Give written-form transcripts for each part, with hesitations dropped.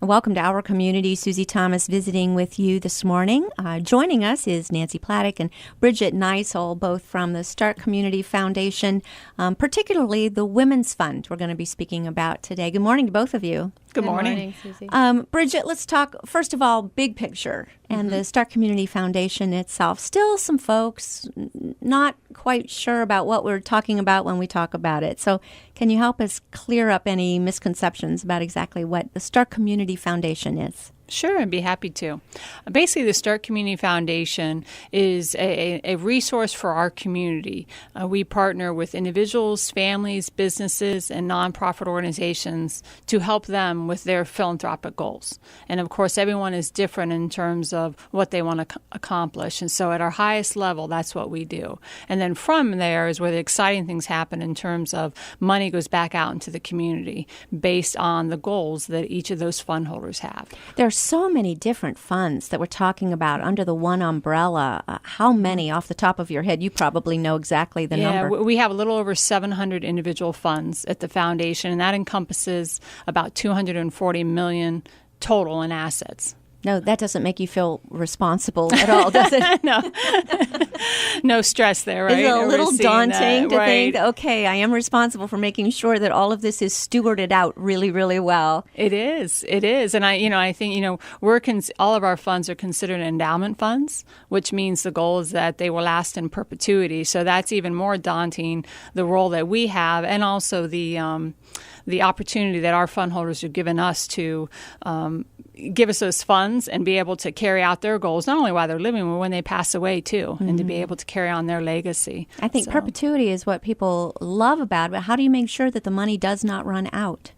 Welcome to our community. Susie Thomas visiting with you this morning. Joining us is Nancy Plattick and Bridget Neisel, both from the Stark Community Foundation, particularly the Women's Fund we're going to be speaking about today. Good morning to both of you. Good morning, Susie. Bridget, let's talk, first of all, big picture and the Stark Community Foundation itself. Still some folks not quite sure about what we're talking about when we talk about it. So can you help us clear up any misconceptions about exactly what the Stark Community Foundation is? Sure, I'd be happy to. Basically, the Stark Community Foundation is a resource for our community. We partner with individuals, families, businesses, and nonprofit organizations to help them with their philanthropic goals. And of course, everyone is different in terms of what they want to accomplish. And so at our highest level, that's what we do. And then from there is where the exciting things happen in terms of money goes back out into the community based on the goals that each of those fund holders have. There's so many different funds that we're talking about under the one umbrella. How many off the top of your head? You probably know exactly the number. Yeah, we have a little over 700 individual funds at the foundation, and that encompasses about $240 million total in assets. No, that doesn't make you feel responsible at all, does it? No. No stress there, right? It's a little daunting to right. think, okay, I am responsible for making sure that all of this is stewarded out really, really well. It is. And I think, all of our funds are considered endowment funds, which means the goal is that they will last in perpetuity. So that's even more daunting, the role that we have, and also the opportunity that our fund holders have given us to give us those funds and be able to carry out their goals, not only while they're living, but when they pass away, too, and to be able to carry on their legacy. I think perpetuity is what people love about it, but how do you make sure that the money does not run out?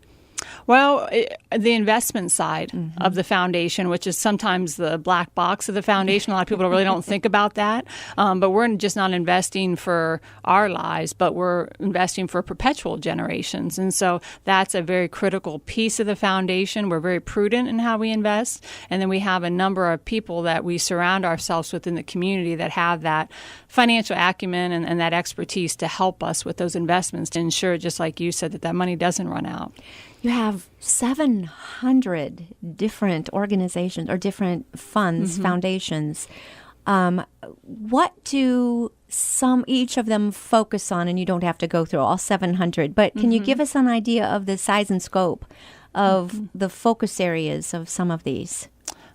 Well, the investment side of the foundation, which is sometimes the black box of the foundation. A lot of people really don't think about that. But we're just not investing for our lives, but we're investing for perpetual generations. And so that's a very critical piece of the foundation. We're very prudent in how we invest. And then we have a number of people that we surround ourselves with in the community that have that financial acumen and that expertise to help us with those investments to ensure, just like you said, that money doesn't run out. You have 700 different organizations or different funds, foundations. What do each of them focus on? And you don't have to go through all 700, but can you give us an idea of the size and scope of the focus areas of some of these?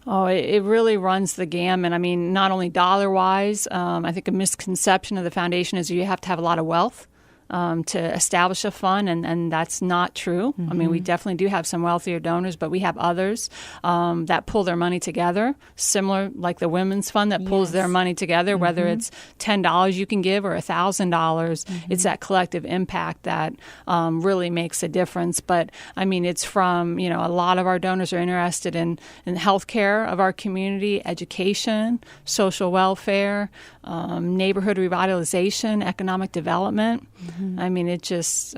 Oh, it really runs the gamut. I mean, not only dollar-wise, I think a misconception of the foundation is you have to have a lot of wealth to establish a fund, and that's not true. I mean, we definitely do have some wealthier donors, but we have others that pull their money together, similar like the Women's Fund that pulls their money together, whether it's $10 you can give or $1,000. It's that collective impact that really makes a difference. But, I mean, it's from, a lot of our donors are interested in healthcare of our community, education, social welfare, neighborhood revitalization, economic development. I mean, it just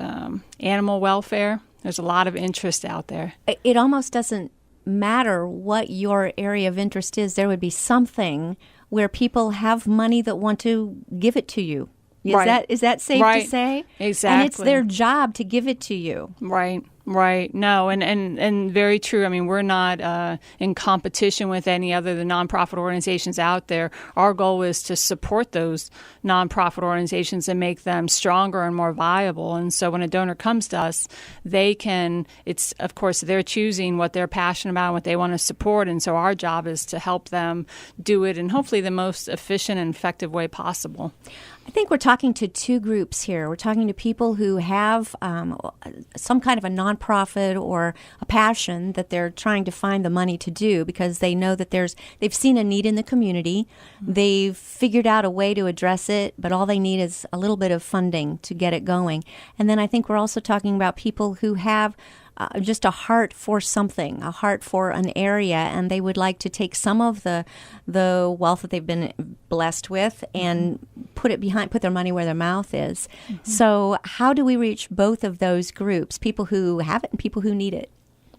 animal welfare. There's a lot of interest out there. It almost doesn't matter what your area of interest is. There would be something where people have money that want to give it to you. Is that safe to say? Exactly. And it's their job to give it to you. Right. No, and very true. I mean, we're not in competition with any other the nonprofit organizations out there. Our goal is to support those nonprofit organizations and make them stronger and more viable. And so when a donor comes to us, of course, they're choosing what they're passionate about and what they want to support. And so our job is to help them do it in hopefully the most efficient and effective way possible. I think we're talking to two groups here. We're talking to people who have some kind of a nonprofit or a passion that they're trying to find the money to do because they know that they've seen a need in the community. They've figured out a way to address it, but all they need is a little bit of funding to get it going. And then I think we're also talking about people who have just a heart for something, a heart for an area, and they would like to take some of the wealth that they've been blessed with and put their money where their mouth is. So how do we reach both of those groups, people who have it and people who need it?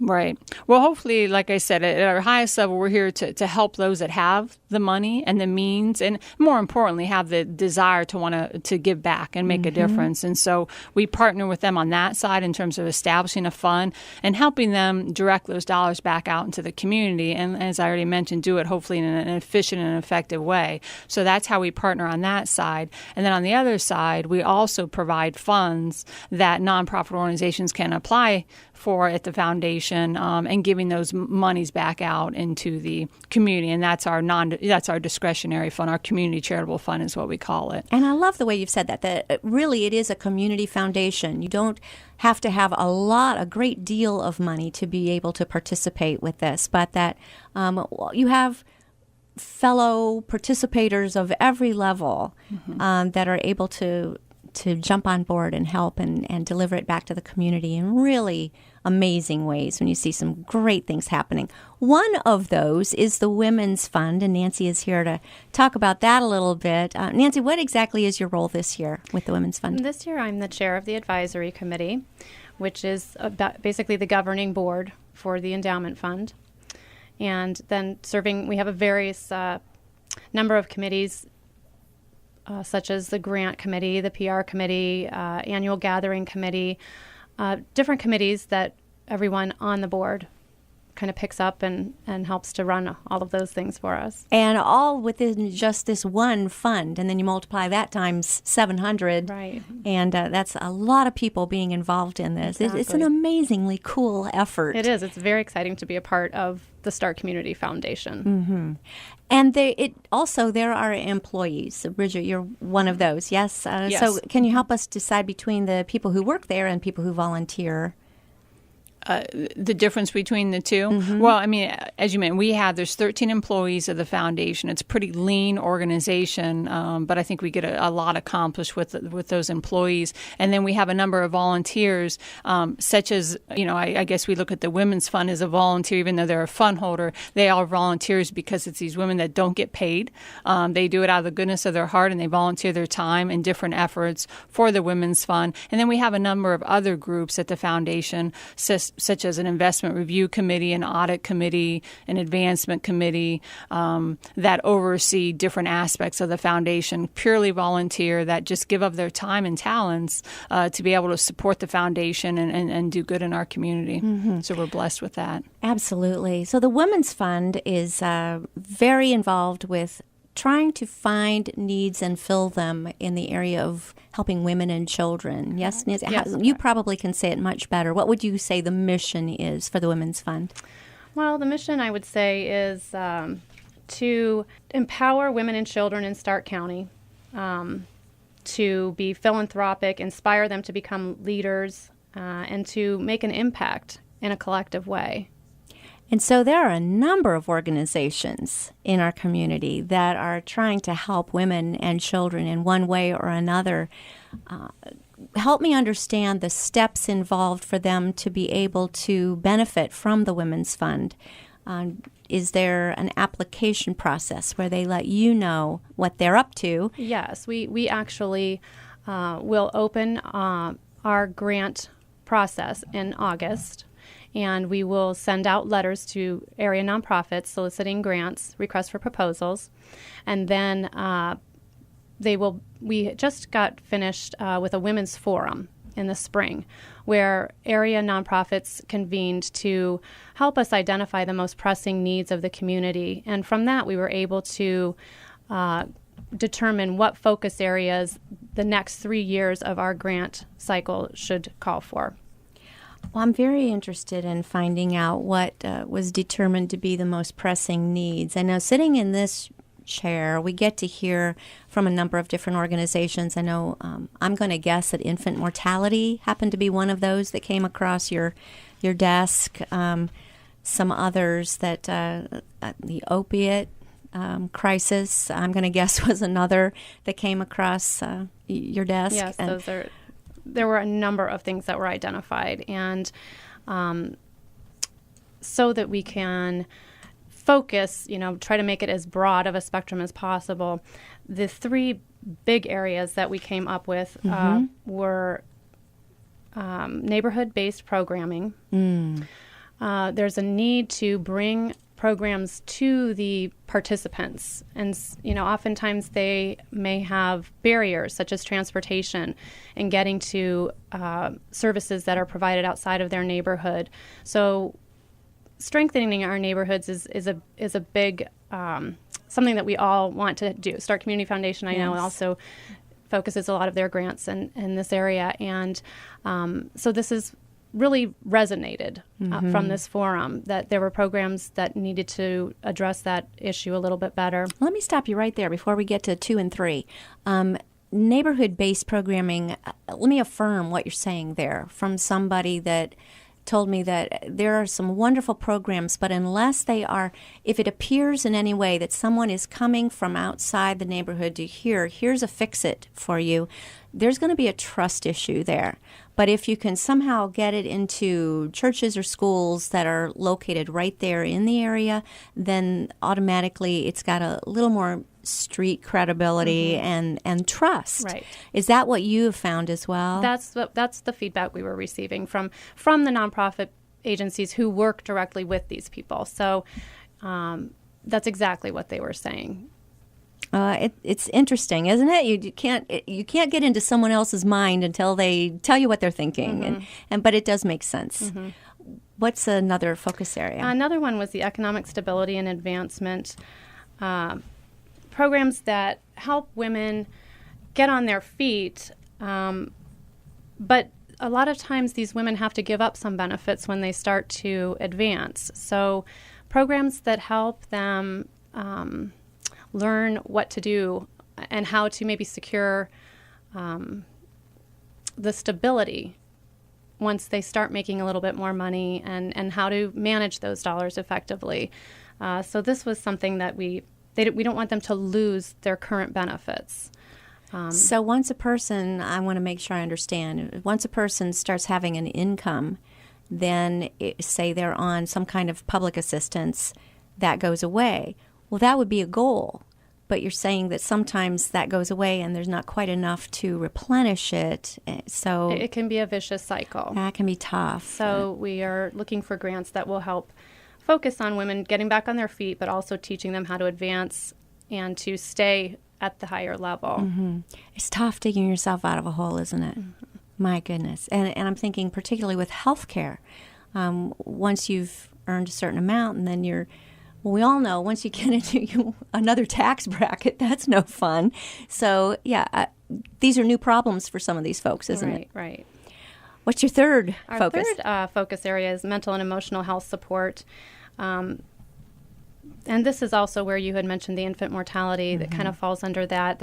Right. Well, hopefully, like I said, at our highest level, we're here to help those that have the money and the means, and more importantly, have the desire to want to give back and make a difference. And so we partner with them on that side in terms of establishing a fund and helping them direct those dollars back out into the community. And as I already mentioned, do it hopefully in an efficient and effective way. So that's how we partner on that side. And then on the other side, we also provide funds that nonprofit organizations can apply for at the foundation, and giving those monies back out into the community, and that's our discretionary fund. Our community charitable fund is what we call it. And I love the way you've said that. That really it is a community foundation. You don't have to have a great deal of money to be able to participate with this, but that you have fellow participators of every level that are able to jump on board and help and deliver it back to the community in really amazing ways when you see some great things happening. One of those is the Women's Fund, and Nancy is here to talk about that a little bit. Nancy, what exactly is your role this year with the Women's Fund? This year I'm the chair of the advisory committee, which is basically the governing board for the endowment fund. And then we have a various number of committees, such as the grant committee, the PR committee, annual gathering committee, different committees that everyone on the board kind of picks up and helps to run all of those things for us. And all within just this one fund, and then you multiply that times 700. Right. And that's a lot of people being involved in this. Exactly. It's an amazingly cool effort. It is. It's very exciting to be a part of the Start Community Foundation. And there are employees. Bridget, you're one of those, yes? Yes. So can you help us decide between the people who work there and people who volunteer? The difference between the two? Well, I mean, as you mentioned, there's 13 employees of the foundation. It's a pretty lean organization, but I think we get a lot accomplished with those employees. And then we have a number of volunteers, such as, I guess we look at the Women's Fund as a volunteer, even though they're a fund holder. They are volunteers because it's these women that don't get paid. They do it out of the goodness of their heart, and they volunteer their time in different efforts for the Women's Fund. And then we have a number of other groups at the foundation, such as an investment review committee, an audit committee, an advancement committee, that oversee different aspects of the foundation, purely volunteer, that just give up their time and talents to be able to support the foundation and do good in our community. So we're blessed with that. Absolutely. So the Women's Fund is very involved with trying to find needs and fill them in the area of helping women and children. Yes, Nancy? Yes. You probably can say it much better. What would you say the mission is for the Women's Fund? Well, the mission, I would say, is to empower women and children in Stark County, to be philanthropic, inspire them to become leaders, and to make an impact in a collective way. And so there are a number of organizations in our community that are trying to help women and children in one way or another. Help me understand the steps involved for them to be able to benefit from the Women's Fund. Is there an application process where they let you know what they're up to? Yes, we actually will open our grant process in August. And we will send out letters to area nonprofits soliciting grants, requests for proposals, and then we just got finished with a women's forum in the spring where area nonprofits convened to help us identify the most pressing needs of the community. And from that, we were able to determine what focus areas the next 3 years of our grant cycle should call for. Well, I'm very interested in finding out what was determined to be the most pressing needs. I know sitting in this chair, we get to hear from a number of different organizations. I know I'm going to guess that infant mortality happened to be one of those that came across your desk. Some others that the opiate crisis, I'm going to guess, was another that came across your desk. Yes, there were a number of things that were identified, and so that we can focus, try to make it as broad of a spectrum as possible. The three big areas that we came up with were neighborhood-based programming, there's a need to bring programs to the participants. And, oftentimes they may have barriers such as transportation and getting to services that are provided outside of their neighborhood. So strengthening our neighborhoods is a big something that we all want to do. Stark Community Foundation, I know, also focuses a lot of their grants in this area. And so this is really resonated from this forum, that there were programs that needed to address that issue a little bit better. Let me stop you right there before we get to 2 and 3. Neighborhood-based programming, let me affirm what you're saying there from somebody that told me that there are some wonderful programs, but unless they are, if it appears in any way that someone is coming from outside the neighborhood to here's a fix-it for you, there's going to be a trust issue there. But if you can somehow get it into churches or schools that are located right there in the area, then automatically it's got a little more street credibility and trust. Right. Is that what you have found as well? That's the feedback we were receiving from the nonprofit agencies who work directly with these people. So that's exactly what they were saying. It's interesting, isn't it? You can't get into someone else's mind until they tell you what they're thinking, but it does make sense. What's another focus area? Another one was the economic stability and advancement programs that help women get on their feet, but a lot of times these women have to give up some benefits when they start to advance. So programs that help them learn what to do and how to maybe secure the stability once they start making a little bit more money, and how to manage those dollars effectively. So this was something that we don't want them to lose their current benefits. So once a person, I want to make sure I understand, once a person starts having an income, then say they're on some kind of public assistance, that goes away. Well, that would be a goal, but you're saying that sometimes that goes away and there's not quite enough to replenish it. So it can be a vicious cycle. That can be tough. So we are looking for grants that will help focus on women getting back on their feet, but also teaching them how to advance and to stay at the higher level. It's tough digging yourself out of a hole, isn't it? My goodness. And I'm thinking particularly with health care. Once you've earned a certain amount and then well, we all know once you get into another tax bracket, that's no fun. So, these are new problems for some of these folks, isn't it? Right. What's your third focus? Our third focus area is mental and emotional health support. And this is also where you had mentioned the infant mortality that kind of falls under that.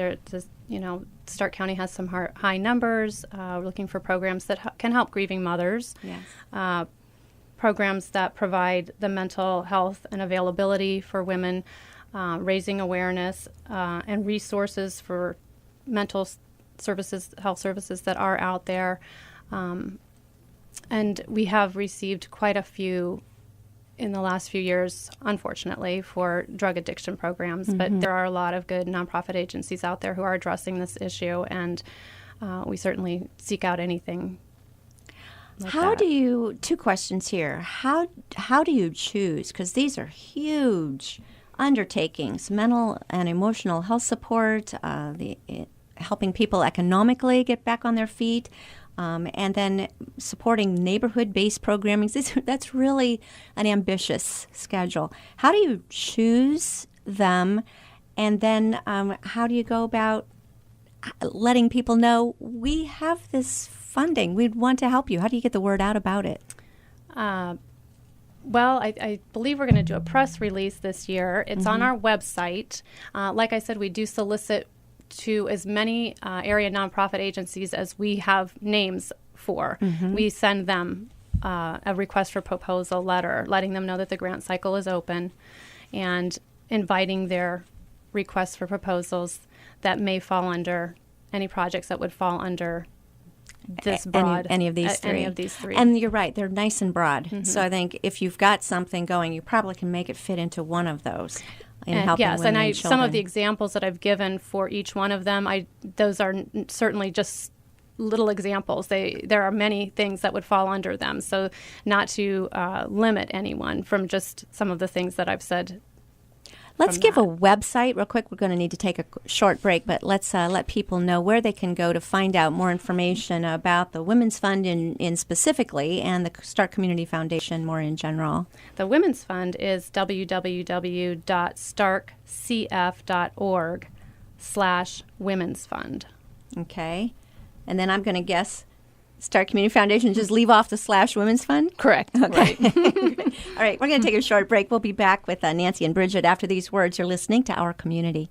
Stark County has some high numbers. We're looking for programs that can help grieving mothers. Yes. Programs that provide the mental health and availability for women, raising awareness and resources for mental services, health services that are out there. And we have received quite a few in the last few years, unfortunately, for drug addiction programs. But there are a lot of good nonprofit agencies out there who are addressing this issue, and we certainly seek out anything like that. Two questions here. How do you choose? Because these are huge undertakings, mental and emotional health support, helping people economically get back on their feet, and then supporting neighborhood-based programming. That's really an ambitious schedule. How do you choose them? And then how do you go about letting people know we have this funding? We'd want to help you. How do you get the word out about it? Well, I believe we're going to do a press release this year. It's on our website. Like I said, we do solicit to as many area nonprofit agencies as we have names for. We send them a request for proposal letter, letting them know that the grant cycle is open and inviting their requests for proposals that may fall under any projects that would fall under this broad. Any of these three. Any of these three. And you're right, they're nice and broad. So I think if you've got something going, you probably can make it fit into one of those. Yes, and some of the examples that I've given for each one of them, those are certainly just little examples. There are many things that would fall under them. So not to limit anyone from just some of the things that I've said. Let's give a website real quick. We're going to need to take a short break, but let's let people know where they can go to find out more information about the Women's Fund in specifically and the Stark Community Foundation more in general. The Women's Fund is www.starkcf.org/Women's Fund. Okay. And then I'm going to guess Stark Community Foundation, just leave off the /Women's Fund? Correct. Okay. All right, we're going to take a short break. We'll be back with Nancy and Bridget after these words. You're listening to Our Community.